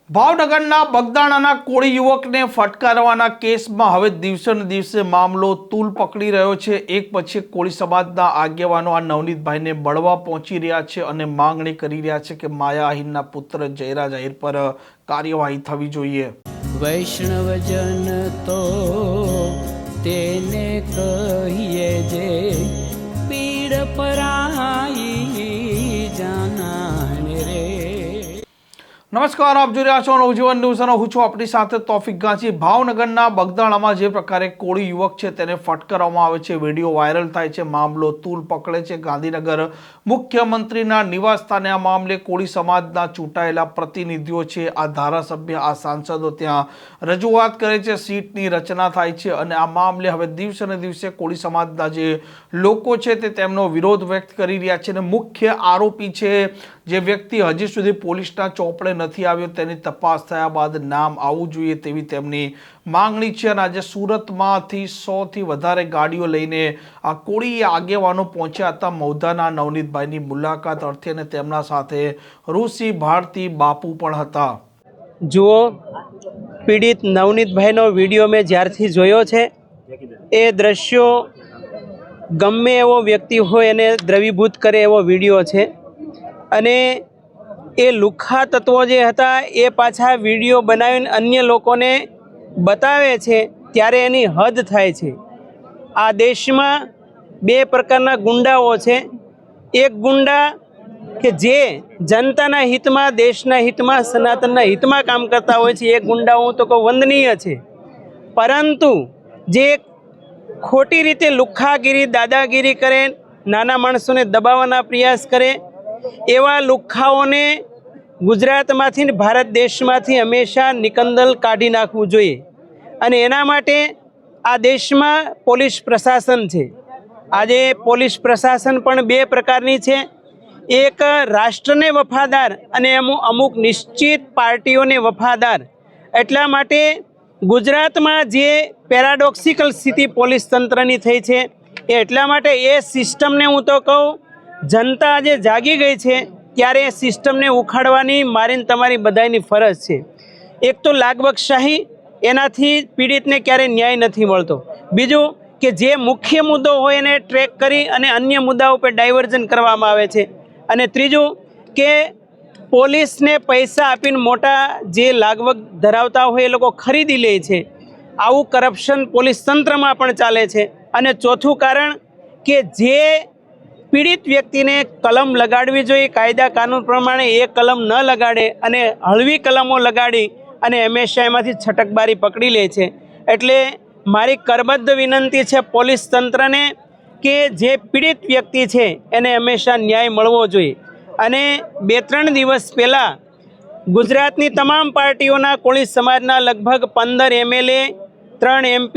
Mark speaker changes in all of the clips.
Speaker 1: ભાવનગરના બગદાણાના કોળી યુવકને ફટકારવાના કેસમાં હવે દિવસે ને દિવસે મામલો તૂલ પકડી રહ્યો છે। એક પછી એક કોળી સમાજના આગેવાનો આ નવનીતભાઈને મળવા પહોંચી રહ્યા છે અને માંગણી કરી રહ્યા છે કે માયા આહિરના પુત્ર જયરાજ આહિર પર કાર્યવાહી થવી જોઈએ।
Speaker 2: વૈષ્ણવજન તો તેને કહીએ જે પીડ પરાઈ જાનાને રે।
Speaker 1: નમસ્કાર, આપ જોઈ રહ્યા છો નવજીવન ન્યૂઝ અને હું છું આપણી સાથે તોફિક ગાંચી। ભાવનગરના બગદાણામાં જે પ્રકારે કોળી યુવક છે તેને ફટકારવામાં આવે છે, વિડીયો વાયરલ થાય છે, મામલો તૂલ પકડે છે। ગાંધીનગર મુખ્યમંત્રીના નિવાસ સ્થાને આ મામલે કોળી સમાજના ચૂંટાયેલા પ્રતિનિધિઓ છે, આ ધારાસભ્ય, આ સાંસદો ત્યાં રજૂઆત કરે છે, સીટની રચના થાય છે અને આ મામલે હવે દિવસે ને દિવસે કોળી સમાજના જે લોકો છે તે તેમનો વિરોધ વ્યક્ત કરી રહ્યા છે અને મુખ્ય આરોપી છે જે વ્યક્તિ હજી સુધી પોલીસના ચોપડે નથી આવ્યો તેની તપાસ થયા બાદ નામ આવવું જોઈએ તેવી તેમની માંગણી છે। અને આજે સુરતમાંથી 100થી વધારે ગાડીઓ લઈને આ કોળી આગેવાનો પહોંચ્યા હતા મૌધાના નવનીતભાઈની મુલાકાત અર્થે અને તેમના સાથે ઋષિ ભારતી બાપુ પણ હતા।
Speaker 3: જુઓ, પીડિત નવનીતભાઈનો વિડીયો મેં જ્યારથી જોયો છે એ દ્રશ્યો ગમે એવો વ્યક્તિ હોય એને દ્રવીભૂત કરે એવો વિડીયો છે અને એ લુખ્ખા તત્વો જે હતા એ પાછા વિડીયો બનાવીને અન્ય લોકોને બતાવે છે ત્યારે એની હદ થાય છે। આ દેશમાં બે પ્રકારના ગુંડાઓ છે। એક ગુંડા કે જે જનતાના હિતમાં, દેશના હિતમાં, સનાતનના હિતમાં કામ કરતા હોય છે, એ ગુંડાઓ હું તો કહું વંદનીય છે, પરંતુ જે ખોટી રીતે લુખ્ખાગીરી, દાદાગીરી કરે, નાના માણસોને દબાવવાના પ્રયાસ કરે એવા લુખ્ખાઓને ગુજરાતમાંથી ને ભારત દેશમાંથી હંમેશા નિકંદલ કાઢી નાખવું જોઈએ અને એના માટે આ દેશમાં પોલીસ પ્રશાસન છે। આજે પોલીસ પ્રશાસન પણ બે પ્રકારની છે, એક રાષ્ટ્રને વફાદાર અને અમુક નિશ્ચિત પાર્ટીઓને વફાદાર। એટલા માટે ગુજરાતમાં જે પેરાડોક્સિકલ સ્થિતિ પોલીસ તંત્રની થઈ છે એ એટલા માટે એ સિસ્ટમને હું તો કહું જનતા આજે જાગી ગઈ છે ત્યારે એ સિસ્ટમને ઉખાડવાની મારી તમારી બધાની ફરજ છે। એક તો લાગબગશાહી, એનાથી પીડિતને ક્યારેય ન્યાય નથી મળતો। બીજું કે જે મુખ્ય મુદ્દો હોય એને ટ્રેક કરી અને અન્ય મુદ્દાઓ પર ડાયવર્ઝન કરવામાં આવે છે અને ત્રીજું કે પોલીસને પૈસા આપીને મોટા જે લાગવગ ધરાવતા હોય એ લોકો ખરીદી લે છે। આવું કરપ્શન પોલીસ તંત્રમાં પણ ચાલે છે। અને ચોથું કારણ કે જે પીડિત વ્યક્તિને કલમ લગાડવી જોઈએ કાયદા કાનૂન પ્રમાણે એ કલમ ન લગાડે અને હળવી કલમો લગાડી અને હંમેશા એમાંથી છટકબારી પકડી લે છે। એટલે મારી કરબદ્ધ વિનંતી છે પોલીસ તંત્રને કે જે પીડિત વ્યક્તિ છે એને હંમેશા ન્યાય મળવો જોઈએ। અને 2-3 દિવસ પહેલાં ગુજરાતની તમામ પાર્ટીઓના કોળી સમાજના લગભગ 15 MLA, 3 MP,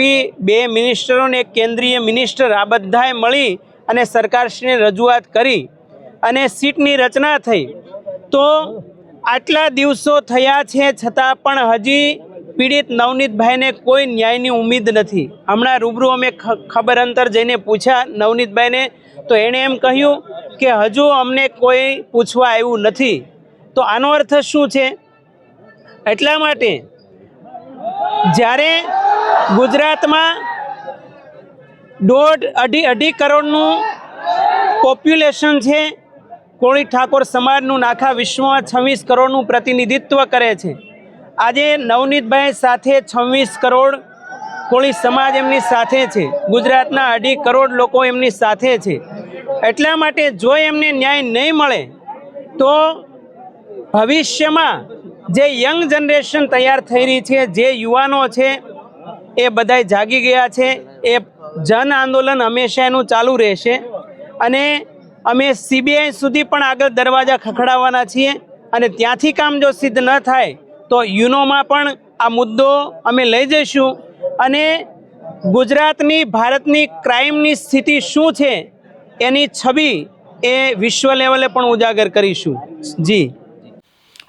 Speaker 3: 2 મિનિસ્ટરો અને એક કેન્દ્રીય મિનિસ્ટર આ બધાએ મળી અને સરકારશ્રીને રજૂઆત કરી અને સીટની રચના થઈ। તો આટલા દિવસો થયા છે છતાં પણ હજી પીડિત નવનીતભાઈને કોઈ ન્યાયની ઉમ્મીદ નથી। હમણાં રૂબરૂ અમે ખબર અંતર જઈને પૂછ્યા નવનીતભાઈને તો એણે એમ કહ્યું કે હજુ અમને કોઈ પૂછવા આવ્યું નથી। તો આનો અર્થ શું છે? એટલા માટે જ્યારે ગુજરાતમાં 1.5 કરોડનું પોપ્યુલેશન છે, કોળી ઠાકોર સમાજનું આખા વિશ્વમાં 26 કરોડનું પ્રતિનિધિત્વ કરે છે। આજે નવનીતભાઈ સાથે 26 કરોડ કોળી સમાજ એમની સાથે છે, ગુજરાતના 2.5 કરોડ લોકો એમની સાથે છે। એટલા માટે જો એમને ન્યાય નહીં મળે તો ભવિષ્યમાં જે યંગ જનરેશન તૈયાર થઈ રહી છે, જે યુવાનો છે એ બધાય જાગી ગયા છે, એ જન આંદોલન હંમેશા એનું ચાલુ રહેશે અને અમે CBI સુધી પણ આગળ દરવાજા ખખડાવવાના છીએ અને ત્યાંથી કામ જો સિદ્ધ ન થાય તો યુનોમાં પણ આ મુદ્દો અમે લઈ જઈશું અને ગુજરાતની, ભારતની ક્રાઇમની સ્થિતિ શું છે એની છબી એ વિશ્વ લેવલે પણ ઉજાગર કરીશું। જી,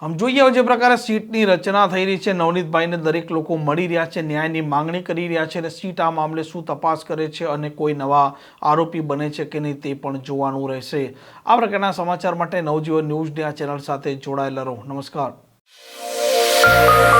Speaker 1: આમ જોઈએ જે પ્રકારે સીટની રચના થઈ રહી છે, નવનીતભાઈને દરેક લોકો મળી રહ્યા છે, ન્યાયની માંગણી કરી રહ્યા છે અને સીટ આ મામલે શું તપાસ કરે છે અને કોઈ નવા આરોપી બને છે કે નહીં તે પણ જોવાનું રહેશે। આ પ્રકારના સમાચાર માટે નવજીવન ન્યૂઝની આ ચેનલ સાથે જોડાયેલા રહો। નમસ્કાર।
Speaker 4: છે